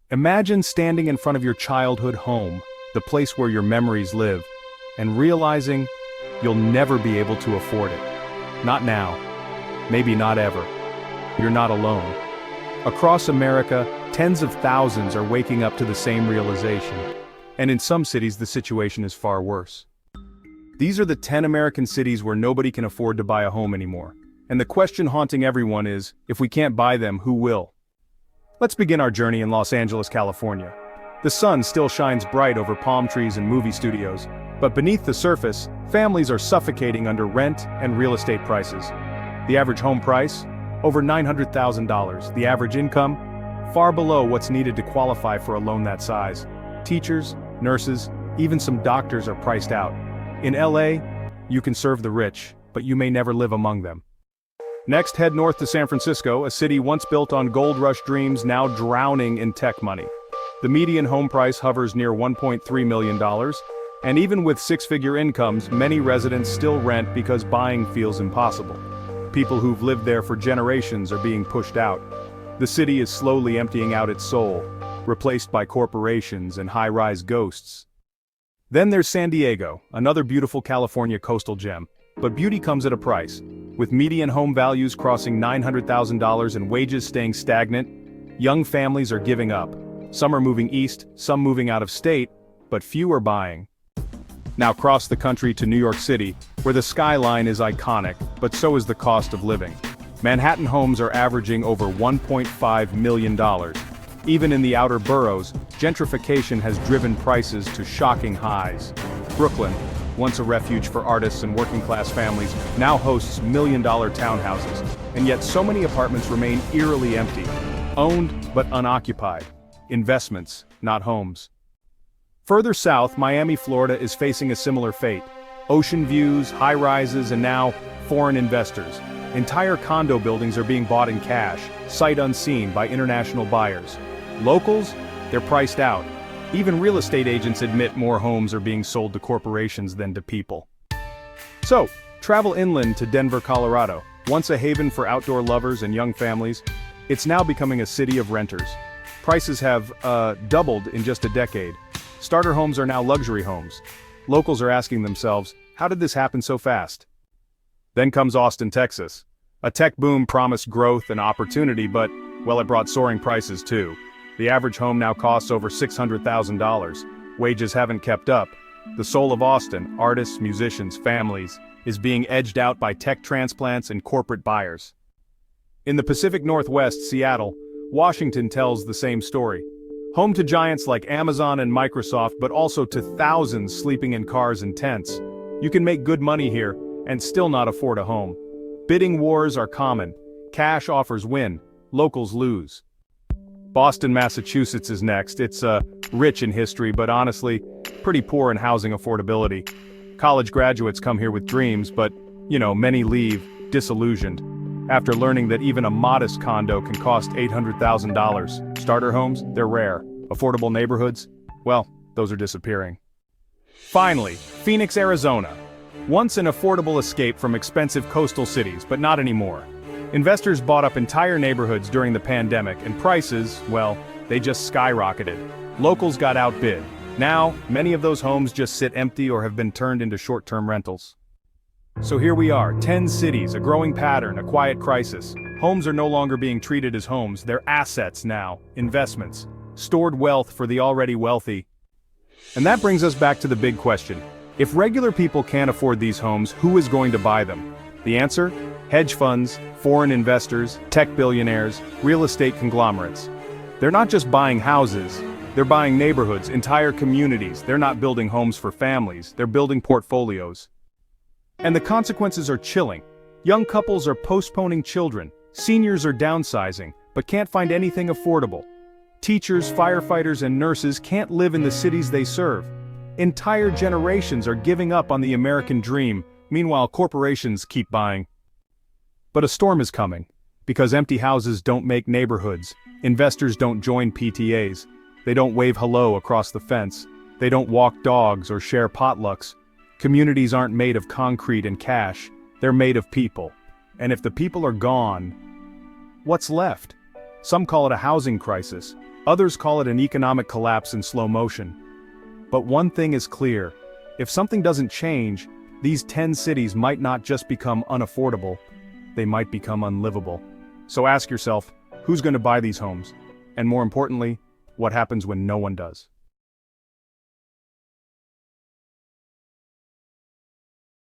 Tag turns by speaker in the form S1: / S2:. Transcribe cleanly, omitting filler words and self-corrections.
S1: Imagine standing in front of your childhood home, the place where your memories live, and realizing you'll never be able to afford it. Not now. Maybe not ever. You're not alone. Across America, tens of thousands are waking up to the same realization. And in some cities, the situation is far worse. These are the 10 American cities where nobody can afford to buy a home anymore. And the question haunting everyone is, if we can't buy them, who will? Let's begin our journey in Los Angeles, California. The sun still shines bright over palm trees and movie studios, but beneath the surface, families are suffocating under rent and real estate prices. The average home price? Over $900,000. The average income? Far below what's needed to qualify for a loan that size. Teachers, nurses, even some doctors are priced out. In LA, you can serve the rich, but you may never live among them. Next, head north to San Francisco, a city once built on gold rush dreams now drowning in tech money. The median home price hovers near $1.3 million, and even with six-figure incomes, many residents still rent because buying feels impossible. People who've lived there for generations are being pushed out. The city is slowly emptying out its soul, replaced by corporations and high-rise ghosts. Then there's San Diego, another beautiful California coastal gem. But beauty comes at a price. With median home values crossing $900,000 and wages staying stagnant, young families are giving up. Some are moving east, some moving out of state, but few are buying. Now cross the country to New York City, where the skyline is iconic, but so is the cost of living. Manhattan homes are averaging over $1.5 million. Even in the outer boroughs, gentrification has driven prices to shocking highs. Brooklyn, once a refuge for artists and working-class families, now hosts million-dollar townhouses, and yet so many apartments remain eerily empty. Owned, but unoccupied. Investments, not homes. Further south, Miami, Florida is facing a similar fate. Ocean views, high-rises, and now, foreign investors. Entire condo buildings are being bought in cash, sight unseen by international buyers. Locals? They're priced out. Even real estate agents admit more homes are being sold to corporations than to people. So, travel inland to Denver, Colorado. Once a haven for outdoor lovers and young families, it's now becoming a city of renters. Prices have, doubled in just a decade. Starter homes are now luxury homes. Locals are asking themselves, how did this happen so fast? Then comes Austin, Texas. A tech boom promised growth and opportunity, but, well, it brought soaring prices too. The average home now costs over $600,000. Wages haven't kept up. The soul of Austin, artists, musicians, families, is being edged out by tech transplants and corporate buyers. In the Pacific Northwest, Seattle, Washington tells the same story. Home to giants like Amazon and Microsoft, but also to thousands sleeping in cars and tents. You can make good money here and still not afford a home. Bidding wars are common. Cash offers win, locals lose. Boston, Massachusetts is next. It's rich in history, but honestly, pretty poor in housing affordability. College graduates come here with dreams, but, many leave disillusioned. After learning that even a modest condo can cost $800,000. Starter homes, they're rare. Affordable neighborhoods? Well, those are disappearing. Finally, Phoenix, Arizona. Once an affordable escape from expensive coastal cities, but not anymore. Investors bought up entire neighborhoods during the pandemic, and prices, well, they just skyrocketed. Locals got outbid. Now, many of those homes just sit empty or have been turned into short-term rentals. So here we are, 10 cities, a growing pattern, a quiet crisis. Homes are no longer being treated as homes, they're assets now, investments, stored wealth for the already wealthy. And that brings us back to the big question. If regular people can't afford these homes, who is going to buy them? The answer? Hedge funds, foreign investors, tech billionaires, real estate conglomerates. They're not just buying houses, they're buying neighborhoods, entire communities. They're not building homes for families, they're building portfolios. And the consequences are chilling. Young couples are postponing children, seniors are downsizing, but can't find anything affordable. Teachers, firefighters, and nurses can't live in the cities they serve. Entire generations are giving up on the American dream, meanwhile corporations keep buying. But a storm is coming, because empty houses don't make neighborhoods, investors don't join PTAs, they don't wave hello across the fence, they don't walk dogs or share potlucks. Communities aren't made of concrete and cash, they're made of people. And if the people are gone, what's left? Some call it a housing crisis, Others call it an economic collapse in slow motion. But one thing is clear: if something doesn't change, these 10 cities might not just become unaffordable, they might become unlivable. So ask yourself, who's going to buy these homes? And more importantly, what happens when no one does?